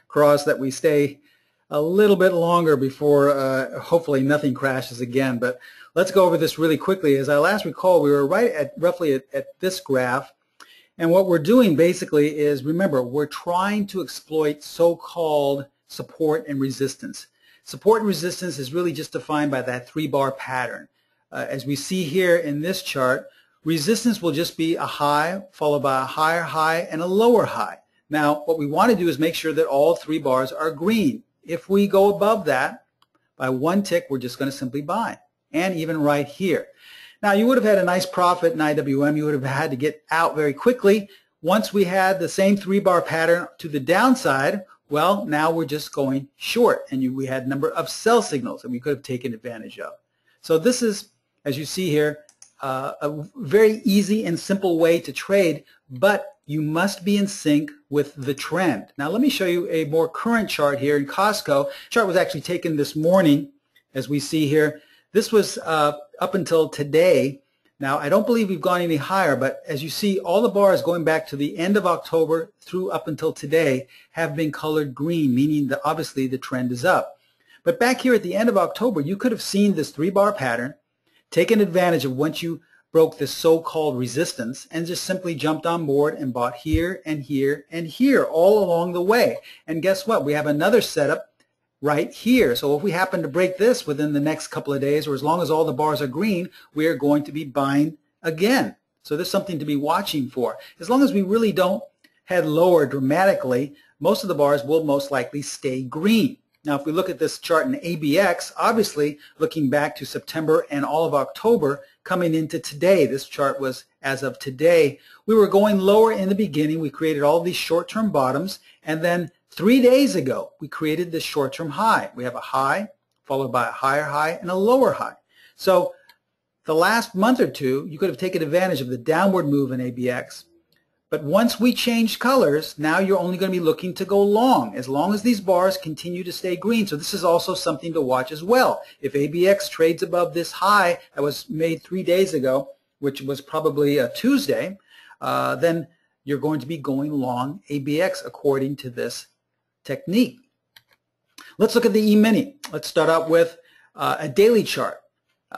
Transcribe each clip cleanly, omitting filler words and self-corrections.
cross that we stay a little bit longer before hopefully nothing crashes again. But let's go over this really quickly. As I last recall, we were right at roughly at this graph. And what we're doing basically is, remember, we're trying to exploit so-called support and resistance. Support and resistance is really just defined by that 3-bar pattern. As we see here in this chart, resistance will just be a high followed by a higher high and a lower high. Now, what we want to do is make sure that all 3 bars are green. If we go above that by 1 tick, we're just going to simply buy. And even right here. Now, you would have had a nice profit in IWM. You would have had to get out very quickly. Once we had the same 3-bar pattern to the downside, well, now we're just going short. And we had a number of sell signals that we could have taken advantage of. So this is, as you see here, a very easy and simple way to trade, but you must be in sync with the trend. Now, let me show you a more current chart here in Costco. The chart was actually taken this morning, as we see here. This was up until today. Now, I don't believe we've gone any higher, but as you see, all the bars going back to the end of October through up until today have been colored green, meaning that obviously the trend is up. But back here at the end of October, you could have seen this 3-bar pattern, taken advantage of once you broke this so-called resistance, and just simply jumped on board and bought here and here and here all along the way. And guess what? We have another setup right here. So if we happen to break this within the next couple of days, or as long as all the bars are green, we are going to be buying again. So there's something to be watching for. As long as we really don't head lower dramatically, most of the bars will most likely stay green. Now, if we look at this chart in ABX, obviously looking back to September and all of October, coming into today, this chart was as of today, we were going lower in the beginning. We created all these short-term bottoms, and then 3 days ago, we created this short-term high. We have a high followed by a higher high and a lower high. So the last month or two, you could have taken advantage of the downward move in ABX. But once we changed colors, now you're only going to be looking to go long as these bars continue to stay green. So this is also something to watch as well. If ABX trades above this high that was made 3 days ago, which was probably a Tuesday, then you're going to be going long ABX according to this technique. Let's look at the E-mini. Let's start out with a daily chart.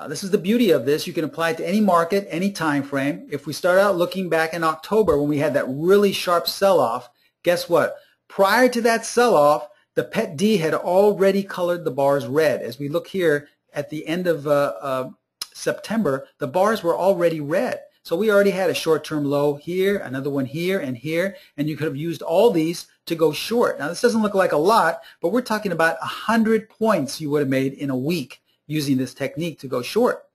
This is the beauty of this. You can apply it to any market, any time frame. If we start out looking back in October when we had that really sharp sell-off, guess what? Prior to that sell-off, the PET D had already colored the bars red. As we look here at the end of September, the bars were already red. So we already had a short-term low here, another one here, and you could have used all these to go short. Now, this doesn't look like a lot, but we're talking about 100 points you would have made in a week using this technique to go short.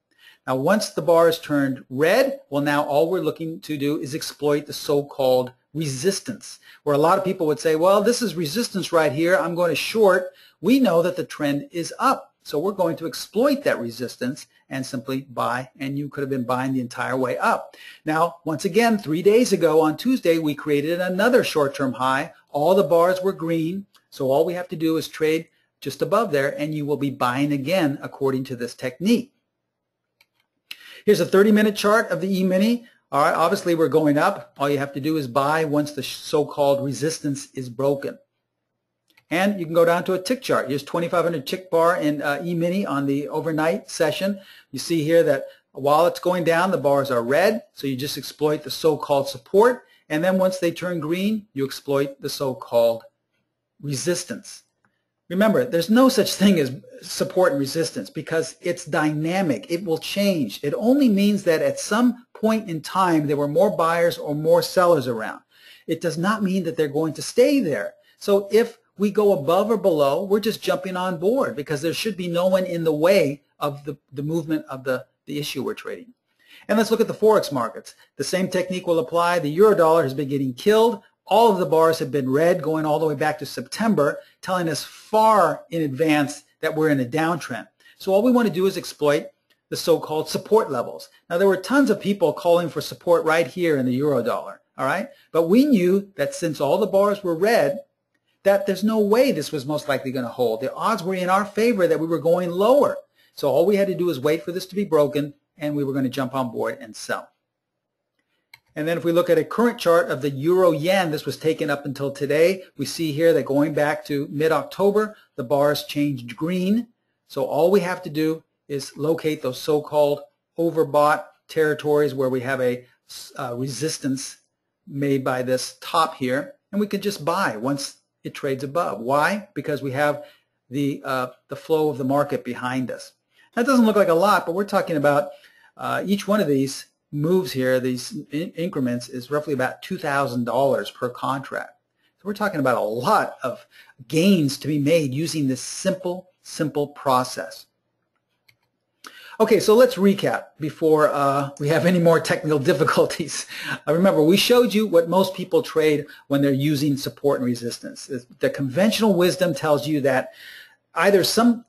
Now, once the bars turned red, well, now all we're looking to do is exploit the so-called resistance, where a lot of people would say, well, this is resistance right here. I'm going to short. We know that the trend is up, so we're going to exploit that resistance and simply buy, and you could have been buying the entire way up. Now, once again, 3 days ago on Tuesday, we created another short-term high. All the bars were green, so all we have to do is trade just above there, and you will be buying again according to this technique. Here's a 30-minute chart of the E-mini. All right, obviously we're going up. All you have to do is buy once the so-called resistance is broken. And you can go down to a tick chart. Here's 2,500 tick bar in E-mini on the overnight session. You see here that while it's going down, the bars are red, so you just exploit the so-called support. And then once they turn green, you exploit the so-called resistance. Remember, there's no such thing as support and resistance because it's dynamic. It will change. It only means that at some point in time there were more buyers or more sellers around. It does not mean that they're going to stay there. So if we go above or below, we're just jumping on board because there should be no one in the way of the movement of the issue we're trading. And let's look at the Forex markets. The same technique will apply. The euro-dollar has been getting killed. All of the bars have been red going all the way back to September, telling us far in advance that we're in a downtrend. So all we want to do is exploit the so-called support levels. Now, there were tons of people calling for support right here in the euro-dollar, all right? But we knew that since all the bars were red, that there's no way this was most likely going to hold. The odds were in our favor that we were going lower. So all we had to do was wait for this to be broken, and we were going to jump on board and sell. And then if we look at a current chart of the euro-yen, this was taken up until today. We see here that going back to mid-October, the bars changed green. So all we have to do is locate those so-called overbought territories where we have a resistance made by this top here, and we can just buy once it trades above. Why? Because we have the flow of the market behind us. That doesn't look like a lot, but we're talking about each one of these moves here, these increments, is roughly about $2,000 per contract. So we're talking about a lot of gains to be made using this simple process. Okay, so let's recap before we have any more technical difficulties. Remember, we showed you what most people trade when they're using support and resistance. The conventional wisdom tells you that either some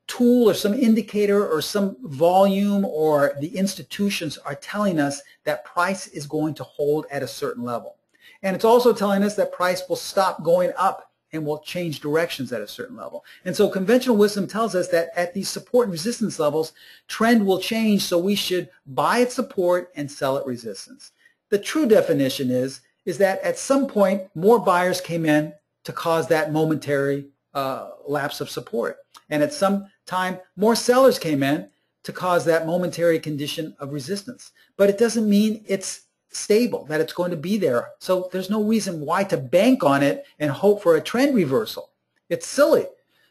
tool or some indicator or some volume or the institutions are telling us that price is going to hold at a certain level. And it's also telling us that price will stop going up and will change directions at a certain level. And so conventional wisdom tells us that at these support and resistance levels, trend will change, so we should buy at support and sell at resistance. The true definition is that at some point, more buyers came in to cause that momentary lapse of support. And at some time, more sellers came in to cause that momentary condition of resistance. But it doesn't mean it's stable, that it's going to be there. So there's no reason why to bank on it and hope for a trend reversal. It's silly.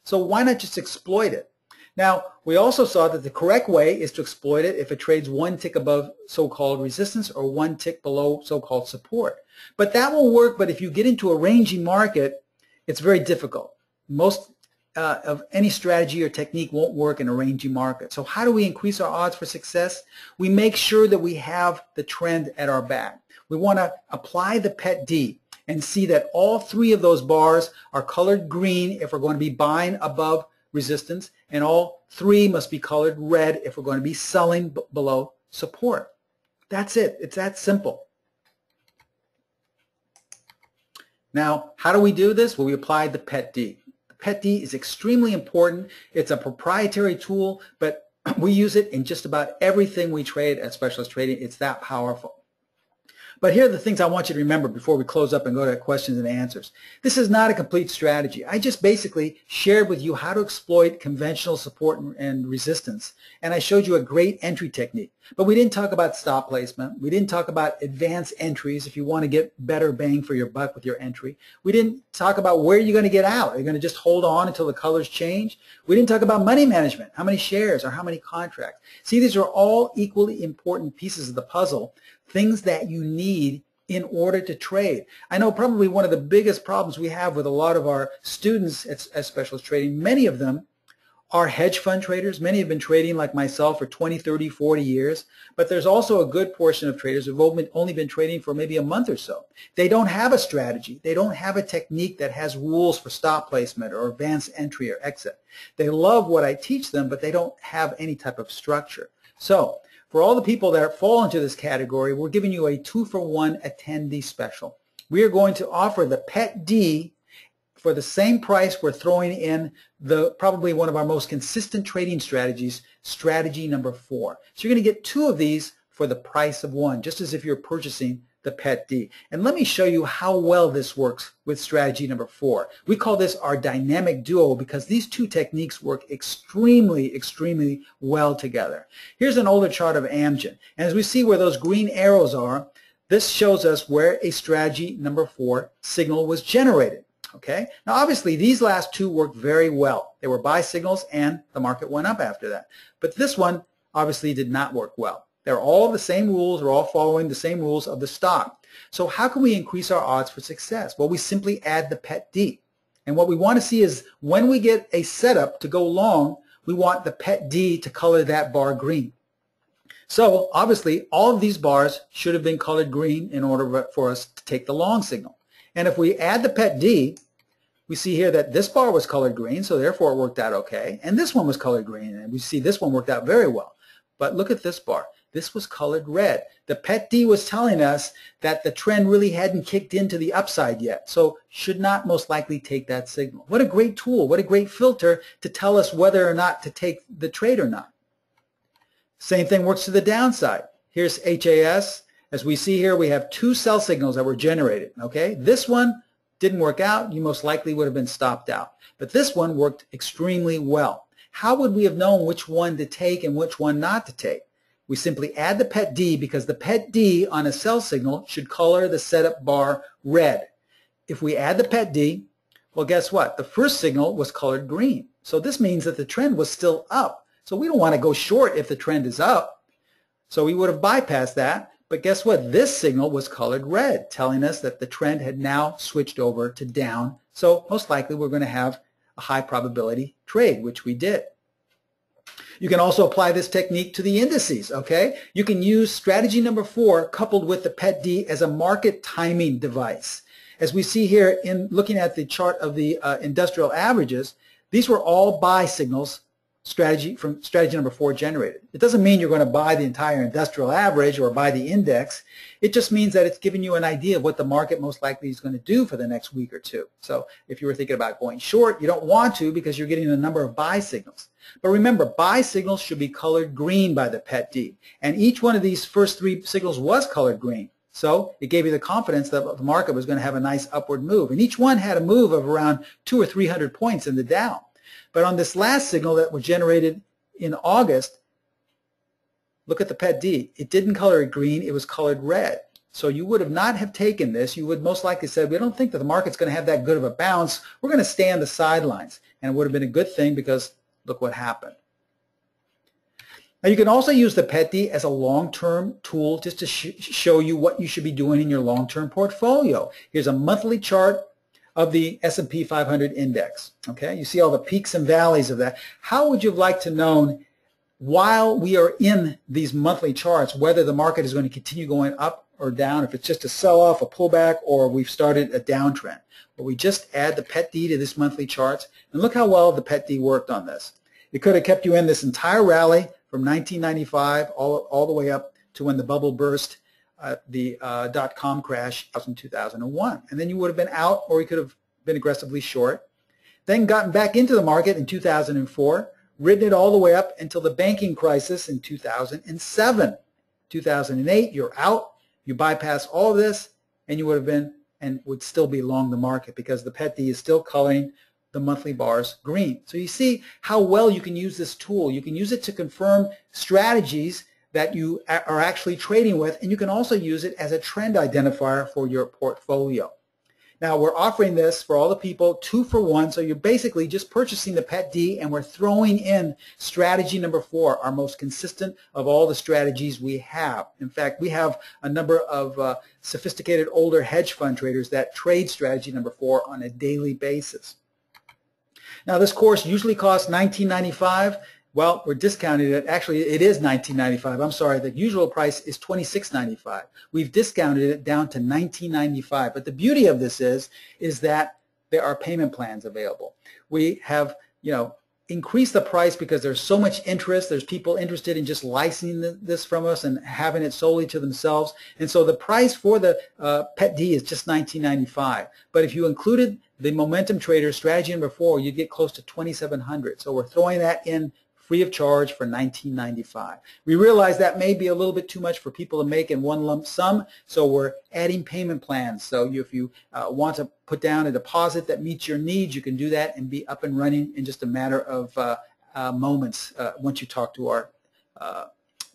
So why not just exploit it? Now, we also saw that the correct way is to exploit it if it trades one tick above so-called resistance or one tick below so-called support. But that will work, but if you get into a ranging market, it's very difficult. Most of any strategy or technique won't work in a ranging market. So how do we increase our odds for success? We make sure that we have the trend at our back. We want to apply the PET D and see that all three of those bars are colored green if we're going to be buying above resistance, and all three must be colored red if we're going to be selling below support. That's it. It's that simple. Now, how do we do this? Well, we apply the PET D. PET D is extremely important. It's a proprietary tool, but we use it in just about everything we trade at Specialist Trading. It's that powerful. But here are the things I want you to remember before we close up and go to questions and answers. This is not a complete strategy. I just basically shared with you how to exploit conventional support and resistance, and I showed you a great entry technique. But we didn't talk about stop placement. We didn't talk about advanced entries if you want to get better bang for your buck with your entry. We didn't talk about where you're going to get out. Are you going to just hold on until the colors change? We didn't talk about money management, how many shares or how many contracts. See, these are all equally important pieces of the puzzle, things that you need in order to trade. I know probably one of the biggest problems we have with a lot of our students at Specialist Trading, many of them are hedge fund traders. Many have been trading like myself for 20, 30, 40 years, but there's also a good portion of traders who have only been trading for maybe a month or so. They don't have a strategy. They don't have a technique that has rules for stop placement or advanced entry or exit. They love what I teach them, but they don't have any type of structure. So for all the people that fall into this category, we're giving you a 2-for-1 attendee special. We are going to offer the PET D for the same price. We're throwing in probably one of our most consistent trading strategies, strategy number 4. So you're going to get 2 of these for the price of 1, just as if you're purchasing the PET D. And let me show you how well this works with strategy number 4. We call this our dynamic duo because these 2 techniques work extremely well together. Here's an older chart of Amgen. And as we see where those green arrows are, this shows us where a strategy number 4 signal was generated. Okay. Now, obviously, these last 2 worked very well. They were buy signals, and the market went up after that. But this one obviously did not work well. They're all the same rules. They're all following the same rules of the stock. So how can we increase our odds for success? Well, we simply add the PET D. And what we want to see is when we get a setup to go long, we want the PET D to color that bar green. So obviously, all of these bars should have been colored green in order for us to take the long signal. And if we add the PET D, we see here that this bar was colored green, so therefore it worked out okay. And this one was colored green, and we see this one worked out very well. But look at this bar. This was colored red. The PET D was telling us that the trend really hadn't kicked into the upside yet, so should not most likely take that signal. What a great tool. What a great filter to tell us whether or not to take the trade or not. Same thing works to the downside. Here's HAS. As we see here, we have two sell signals that were generated. Okay, this one didn't work out. You most likely would have been stopped out. But this one worked extremely well. How would we have known which one to take and which one not to take? We simply add the pet D because the pet D on a sell signal should color the setup bar red. If we add the pet D, well, guess what? The first signal was colored green. So this means that the trend was still up. So we don't want to go short if the trend is up. So we would have bypassed that. But guess what? This signal was colored red, telling us that the trend had now switched over to down. So most likely we're going to have a high probability trade, which we did. You can also apply this technique to the indices, okay? You can use strategy number 4 coupled with the pet D as a market timing device. As we see here in looking at the chart of the industrial averages, these were all buy signals from strategy number 4 generated. It doesn't mean you're going to buy the entire industrial average or buy the index. It just means that it's giving you an idea of what the market most likely is going to do for the next week or two. So if you were thinking about going short, you don't want to because you're getting a number of buy signals. But remember, buy signals should be colored green by the pet D. And each one of these first 3 signals was colored green. So it gave you the confidence that the market was going to have a nice upward move. And each one had a move of around 200 or 300 points in the Dow. But on this last signal that was generated in August, look at the pet D. It didn't color it green, it was colored red. So you would have not have taken this. You would most likely said, we don't think that the market's going to have that good of a bounce. We're going to stay on the sidelines. And it would have been a good thing because look what happened. Now you can also use the pet D as a long-term tool just to show you what you should be doing in your long-term portfolio. Here's a monthly chart of the S&P 500 index. Okay, you see all the peaks and valleys of that. How would you have liked to know while we are in these monthly charts whether the market is going to continue going up or down, if it's just a sell-off, a pullback, or we've started a downtrend? But we just add the pet D to this monthly charts, and look how well the pet D worked on this. It could have kept you in this entire rally from 1995 all the way up to when the bubble burst, the dot-com crash in 2001. And then you would have been out, or you could have been aggressively short, then gotten back into the market in 2004, ridden it all the way up until the banking crisis in 2007. 2008, you're out, you bypass all of this, and you would have been and would still be long the market because the pet D is still coloring the monthly bars green. So you see how well you can use this tool. You can use it to confirm strategies that you are actually trading with, and you can also use it as a trend identifier for your portfolio. Now we're offering this for all the people 2 for 1, so you're basically just purchasing the pet D and we're throwing in strategy number 4, our most consistent of all the strategies we have. In fact, we have a number of sophisticated older hedge fund traders that trade strategy number 4 on a daily basis. Now this course usually costs $19.95. Well, we're discounting it. Actually, it is $19.95. I'm sorry. The usual price is $26.95. We've discounted it down to $19.95. But the beauty of this is that there are payment plans available. We have, increased the price because there's so much interest. There's people interested in just licensing this from us and having it solely to themselves. And so the price for the pet D is just $19.95. But if you included the Momentum Trader strategy number 4, you'd get close to $2,700. So we're throwing that in free of charge for $19.95. We realize that may be a little bit too much for people to make in one lump sum, so we're adding payment plans. So if you want to put down a deposit that meets your needs, you can do that and be up and running in just a matter of moments once you talk to our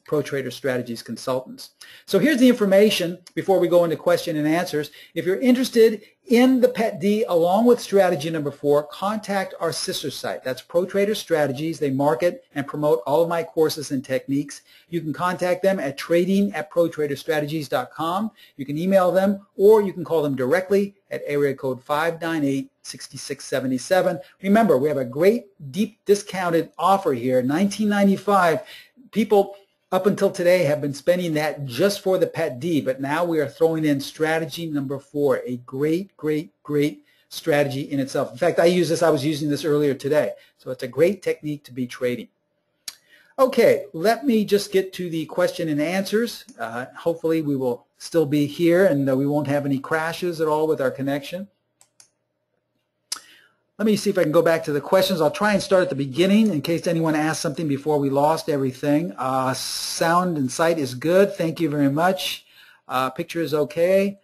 Pro Trader Strategies consultants. So here's the information before we go into question and answers. If you're interested in the pet D along with strategy number 4, contact our sister site. That's Pro Trader Strategies. They market and promote all of my courses and techniques. You can contact them at trading@protraderstrategies.com. You can email them or you can call them directly at area code 598-6677. Remember, we have a great deep discounted offer here, $19.95. People up until today have been spending that just for the pet D, but now we are throwing in strategy number 4, a great, great, great strategy in itself. In fact, I was using this earlier today, so it's a great technique to be trading. Okay, let me just get to the question and answers. Hopefully we will still be here and we won't have any crashes at all with our connection. Let me see if I can go back to the questions. I'll try and start at the beginning in case anyone asked something before we lost everything. Sound and sight is good. Thank you very much. Picture is okay.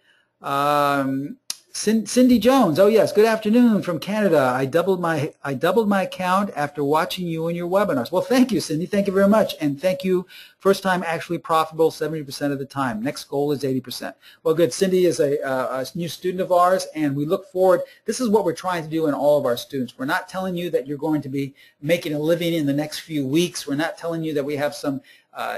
Cindy Jones, oh yes, good afternoon from Canada. I doubled my account after watching you and your webinars. Well, thank you, Cindy. Thank you very much, and thank you. First time actually profitable 70% of the time. Next goal is 80%. Well, good. Cindy is a new student of ours, and we look forward. This is what we're trying to do in all of our students. We're not telling you that you're going to be making a living in the next few weeks. We're not telling you that we have some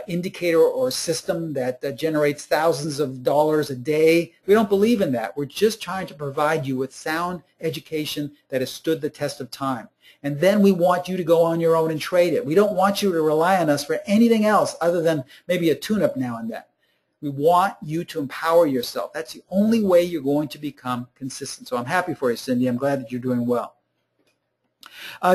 indicator or system that generates thousands of dollars a day. We don't believe in that. We're just trying to provide you with sound education that has stood the test of time. And then we want you to go on your own and trade it. We don't want you to rely on us for anything else other than maybe a tune-up now and then. We want you to empower yourself. That's the only way you're going to become consistent. So I'm happy for you, Cindy. I'm glad that you're doing well.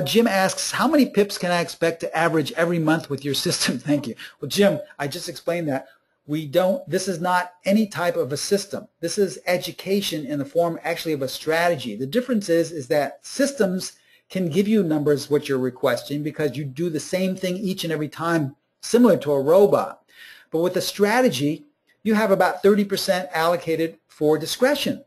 Jim asks, how many pips can I expect to average every month with your system? Thank you. Well, Jim, I just explained that. This is not any type of a system. This is education in the form actually of a strategy. The difference is that systems can give you numbers what you're requesting because you do the same thing each and every time, similar to a robot. But with a strategy, you have about 30% allocated for discretion.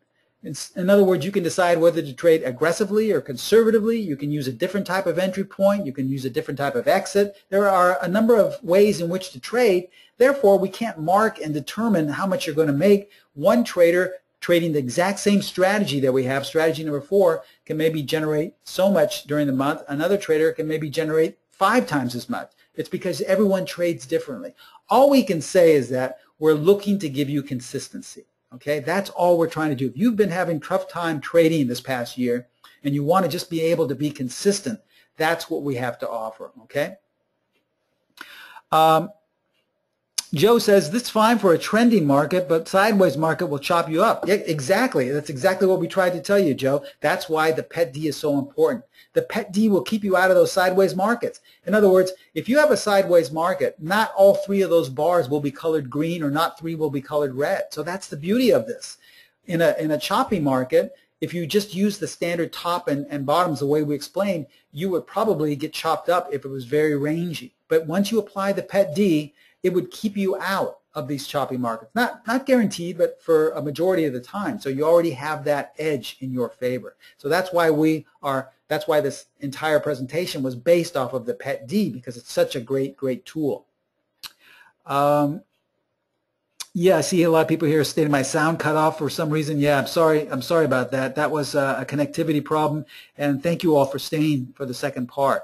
In other words, you can decide whether to trade aggressively or conservatively. You can use a different type of entry point. You can use a different type of exit. There are a number of ways in which to trade. Therefore, we can't mark and determine how much you're going to make. One trader trading the exact same strategy that we have, strategy number 4, can maybe generate so much during the month. Another trader can maybe generate 5 times as much. It's because everyone trades differently. All we can say is that we're looking to give you consistency. Okay, that's all we're trying to do. If you've been having tough time trading this past year and you want to just be able to be consistent, that's what we have to offer. Okay. Joe says, this is fine for a trending market, but sideways market will chop you up. Yeah, exactly. That's exactly what we tried to tell you, Joe. That's why the PET D is so important. The PET D will keep you out of those sideways markets. In other words, if you have a sideways market, not all 3 of those bars will be colored green or not 3 will be colored red. So that's the beauty of this. In a choppy market, if you just use the standard top and bottoms the way we explained, you would probably get chopped up if it was very rangy. But once you apply the PET D, it would keep you out of these choppy markets. Not guaranteed, but for a majority of the time. So you already have that edge in your favor. So that's why this entire presentation was based off of the PET D, because it's such a great tool. Yeah, I see a lot of people here stating my sound cut off for some reason. Yeah, I'm sorry about that. That was a connectivity problem, and thank you all for staying for the second part.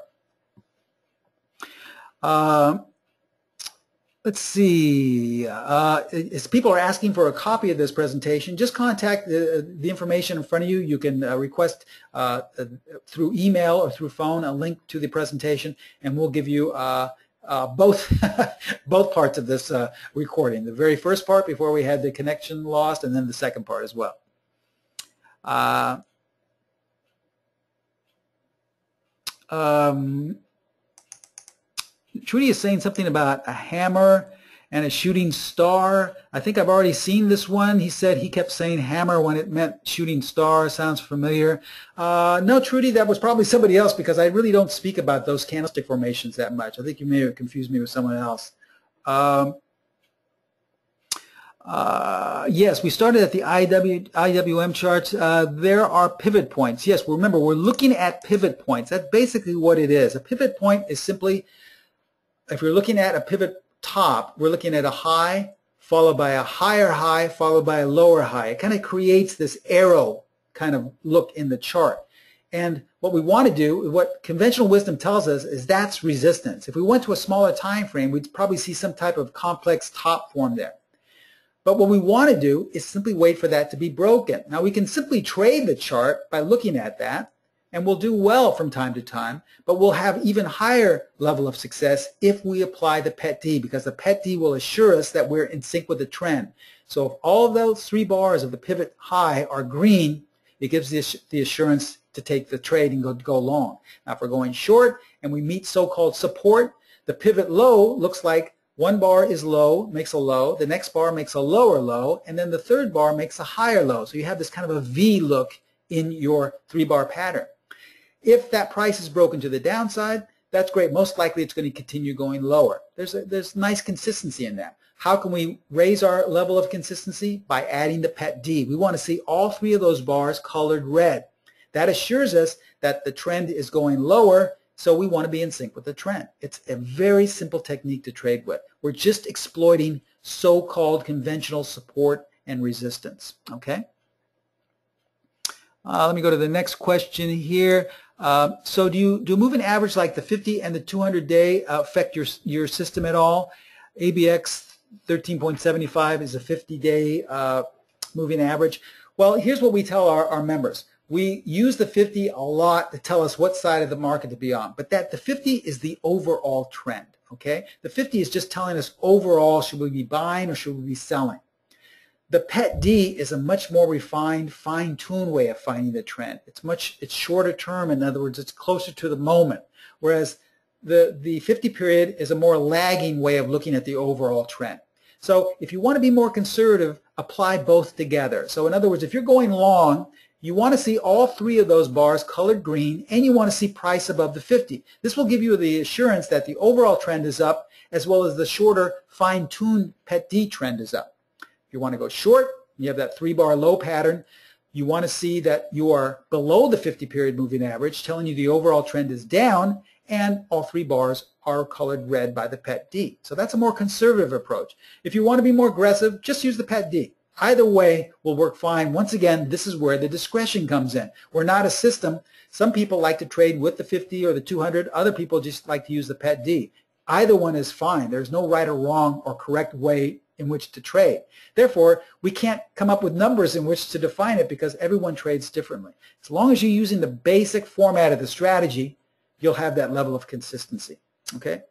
Let's see. As people are asking for a copy of this presentation, just contact the information in front of you. You can request through email or through phone a link to the presentation, and we'll give you both both parts of this recording. The very first part before we had the connection lost, and then the second part as well. Trudy is saying something about a hammer and a shooting star. I think I've already seen this one. He said he kept saying hammer when it meant shooting star. Sounds familiar. No, Trudy, that was probably somebody else, because I really don't speak about those candlestick formations that much. I think you may have confused me with someone else. Yes, we started at the IWM charts. There are pivot points. Yes, remember, we're looking at pivot points. That's basically what it is. A pivot point is simply, if you're looking at a pivot top, we're looking at a high followed by a higher high followed by a lower high. It kind of creates this arrow kind of look in the chart. And what we want to do, what conventional wisdom tells us, is that's resistance. If we went to a smaller time frame, we'd probably see some type of complex top form there. But what we want to do is simply wait for that to be broken. Now, we can simply trade the chart by looking at that, and we'll do well from time to time, but we'll have even higher level of success if we apply the PET D, because the PET D will assure us that we're in sync with the trend. So if all of those 3 bars of the pivot high are green, it gives the assurance to take the trade and go long. Now, if we're going short and we meet so-called support, the pivot low looks like one bar is low, makes a low, the next bar makes a lower low, and then the third bar makes a higher low. So you have this kind of a V look in your 3-bar pattern. If that price is broken to the downside, that's great. Most likely it's going to continue going lower. There's nice consistency in that. How can we raise our level of consistency? By adding the pet D. We want to see all three of those bars colored red. That assures us that the trend is going lower, so we want to be in sync with the trend. It's a very simple technique to trade with. We're just exploiting so-called conventional support and resistance. Okay? Let me go to the next question here. So do moving average like the 50 and the 200-day affect your system at all? ABX 13.75 is a 50-day moving average. Well, here's what we tell our members. We use the 50 a lot to tell us what side of the market to be on, but the 50 is the overall trend, okay? The 50 is just telling us overall, should we be buying or should we be selling? The PET D is a much more refined, fine-tuned way of finding the trend. It's shorter term. In other words, it's closer to the moment, whereas the 50 period is a more lagging way of looking at the overall trend. So if you want to be more conservative, apply both together. So in other words, if you're going long, you want to see all three of those bars colored green, and you want to see price above the 50. This will give you the assurance that the overall trend is up, as well as the shorter, fine-tuned PET D trend is up. If you want to go short, you have that 3-bar low pattern. You want to see that you are below the 50-period moving average, telling you the overall trend is down, and all 3 bars are colored red by the PET D. So that's a more conservative approach. If you want to be more aggressive, just use the PET D. Either way will work fine. Once again, this is where the discretion comes in. We're not a system. Some people like to trade with the 50 or the 200. Other people just like to use the PET D. Either one is fine. There's no right or wrong or correct way in which to trade. Therefore, we can't come up with numbers in which to define it because everyone trades differently. As long as you're using the basic format of the strategy, you'll have that level of consistency. Okay?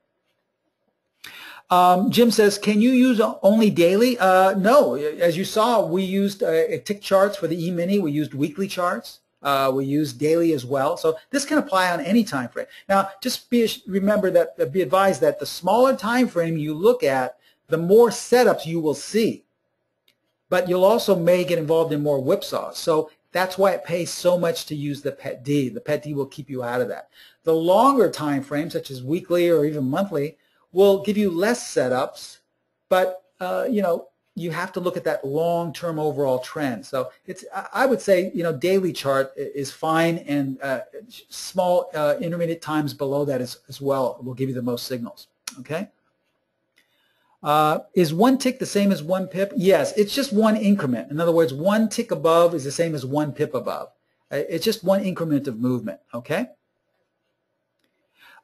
Jim says, can you use only daily? No. As you saw, we used tick charts for the E-mini. We used weekly charts. We use daily as well. So this can apply on any time frame. Now, just be advised that the smaller time frame you look at, the more setups you will see. But you'll also may get involved in more whipsaws. So that's why it pays so much to use the PET D. The PET D will keep you out of that. The longer time frames, such as weekly or even monthly, will give you less setups, but you have to look at that long-term overall trend. So I would say daily chart is fine, and small intermediate times below that as well will give you the most signals. Okay. Is one tick the same as one pip? Yes, it's just one increment. In other words, one tick above is the same as one pip above. It's just one increment of movement. Okay.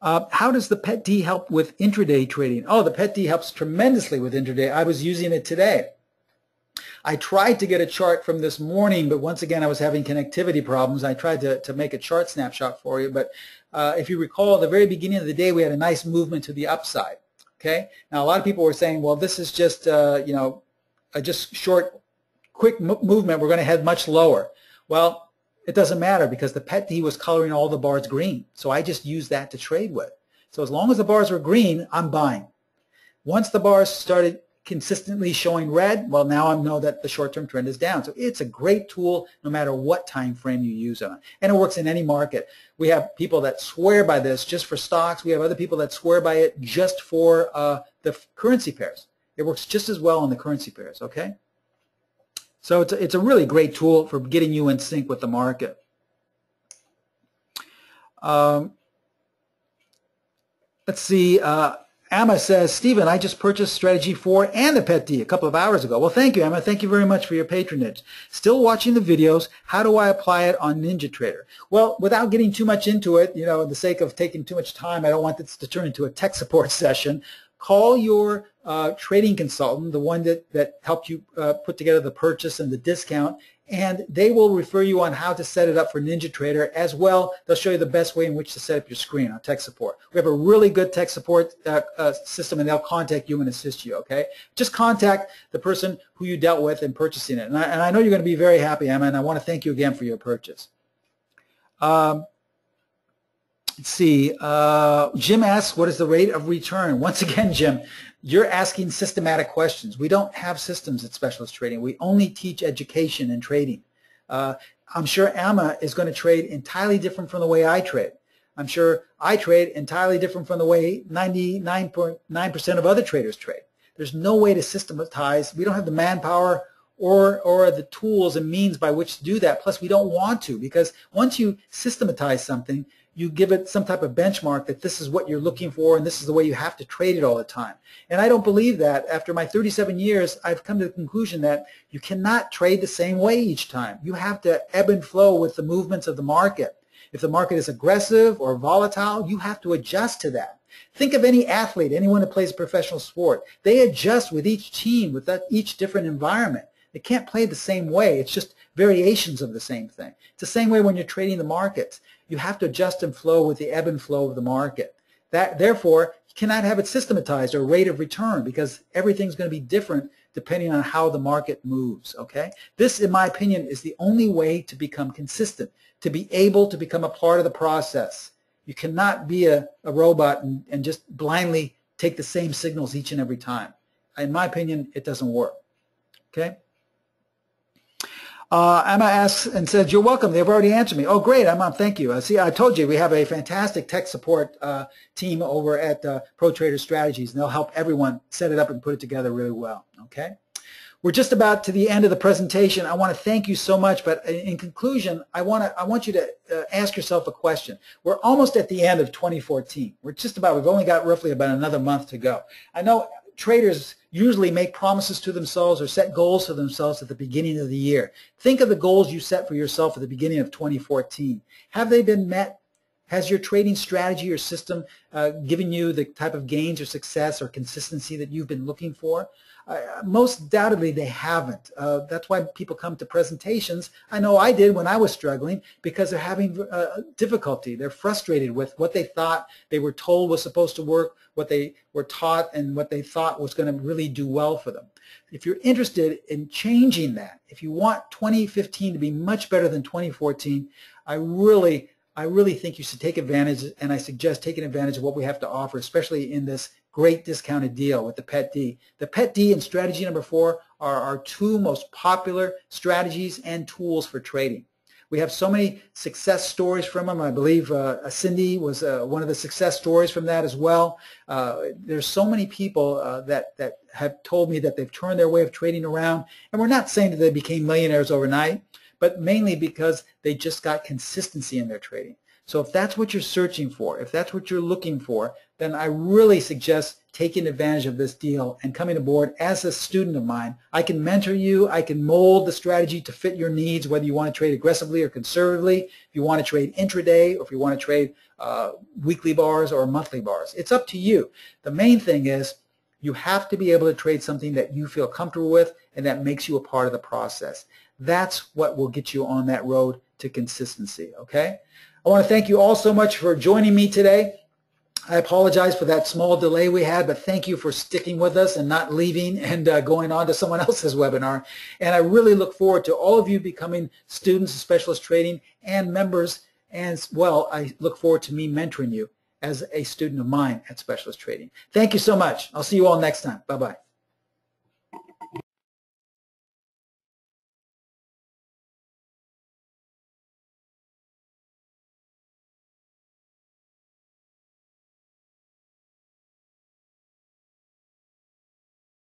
How does the PET D help with intraday trading? Oh, the PET D helps tremendously with intraday. I was using it today. I tried to get a chart from this morning, but once again I was having connectivity problems. I tried to make a chart snapshot for you, but if you recall, at the very beginning of the day we had a nice movement to the upside. Okay. Now a lot of people were saying, well, this is just just short, quick movement. We're going to head much lower. Well, it doesn't matter because the PET D was coloring all the bars green. So I just used that to trade with. So as long as the bars were green, I'm buying. Once the bars started consistently showing red, well, now I know that the short-term trend is down. So it's a great tool no matter what time frame you use it on. And it works in any market. We have people that swear by this just for stocks. We have other people that swear by it just for the currency pairs. It works just as well on the currency pairs, okay? So it's a really great tool for getting you in sync with the market. Let's see. Emma says, Stephen, I just purchased Strategy 4 and the PET D a couple of hours ago. Well, thank you, Emma. Thank you very much for your patronage. Still watching the videos. How do I apply it on NinjaTrader? Well, without getting too much into it, for the sake of taking too much time, I don't want this to turn into a tech support session. Call your trading consultant, the one that helped you put together the purchase and the discount, and they will refer you on how to set it up for NinjaTrader as well. They'll show you the best way in which to set up your screen on tech support. We have a really good tech support system, and they'll contact you and assist you, okay? Just contact the person who you dealt with in purchasing it. And I know you're going to be very happy, Emma, and I want to thank you again for your purchase. Let's see. Jim asks, what is the rate of return? Once again, Jim, you're asking systematic questions. We don't have systems at Specialist Trading. We only teach education and trading. I'm sure Emma is going to trade entirely different from the way I trade. I'm sure I trade entirely different from the way 99.9% of other traders trade. There's no way to systematize. We don't have the manpower or the tools and means by which to do that. Plus, we don't want to, because once you systematize something, you give it some type of benchmark that this is what you're looking for and this is the way you have to trade it all the time. And I don't believe that. After my 37 years, I've come to the conclusion that you cannot trade the same way each time. You have to ebb and flow with the movements of the market. If the market is aggressive or volatile, you have to adjust to that. Think of any athlete, anyone who plays a professional sport. They adjust with each team, with each different environment. They can't play the same way. It's just variations of the same thing. It's the same way when you're trading the markets. You have to adjust and flow with the ebb and flow of the market. Therefore, you cannot have it systematized or rate of return, because everything's going to be different depending on how the market moves. Okay? This, in my opinion, is the only way to become consistent, to be able to become a part of the process. You cannot be a robot and just blindly take the same signals each and every time. In my opinion, it doesn't work. Okay? Emma asks and says, "You're welcome. They've already answered me." Oh, great, Emma. Thank you. See, I told you we have a fantastic tech support team over at Pro Trader Strategies, and they'll help everyone set it up and put it together really well. Okay? We're just about to the end of the presentation. I want to thank you so much, but in conclusion, I want you to ask yourself a question. We're almost at the end of 2014. We've only got roughly about another month to go. I know traders usually make promises to themselves or set goals for themselves at the beginning of the year. Think of the goals you set for yourself at the beginning of 2014. Have they been met? Has your trading strategy or system given you the type of gains or success or consistency that you've been looking for? Most undoubtedly, they haven't. That's why people come to presentations. I know I did when I was struggling, because they're having difficulty. They're frustrated with what they thought they were told was supposed to work, what they were taught, and what they thought was going to really do well for them. If you're interested in changing that, if you want 2015 to be much better than 2014, I really think you should take advantage, and I suggest taking advantage of what we have to offer, especially in this great discounted deal with the PET D. The PET D and strategy number 4 are our two most popular strategies and tools for trading. We have so many success stories from them. I believe Cindy was one of the success stories from that as well. There's so many people that have told me that they've turned their way of trading around, and we're not saying that they became millionaires overnight, but mainly because they just got consistency in their trading. So if that's what you're searching for, if that's what you're looking for, then I really suggest taking advantage of this deal and coming aboard as a student of mine. I can mentor you. I can mold the strategy to fit your needs, whether you want to trade aggressively or conservatively, if you want to trade intraday, or if you want to trade weekly bars or monthly bars. It's up to you. The main thing is you have to be able to trade something that you feel comfortable with and that makes you a part of the process. That's what will get you on that road to consistency, okay? I want to thank you all so much for joining me today. I apologize for that small delay we had, but thank you for sticking with us and not leaving and going on to someone else's webinar. And I really look forward to all of you becoming students of Specialist Trading and members. As well, I look forward to me mentoring you as a student of mine at Specialist Trading. Thank you so much. I'll see you all next time. Bye-bye.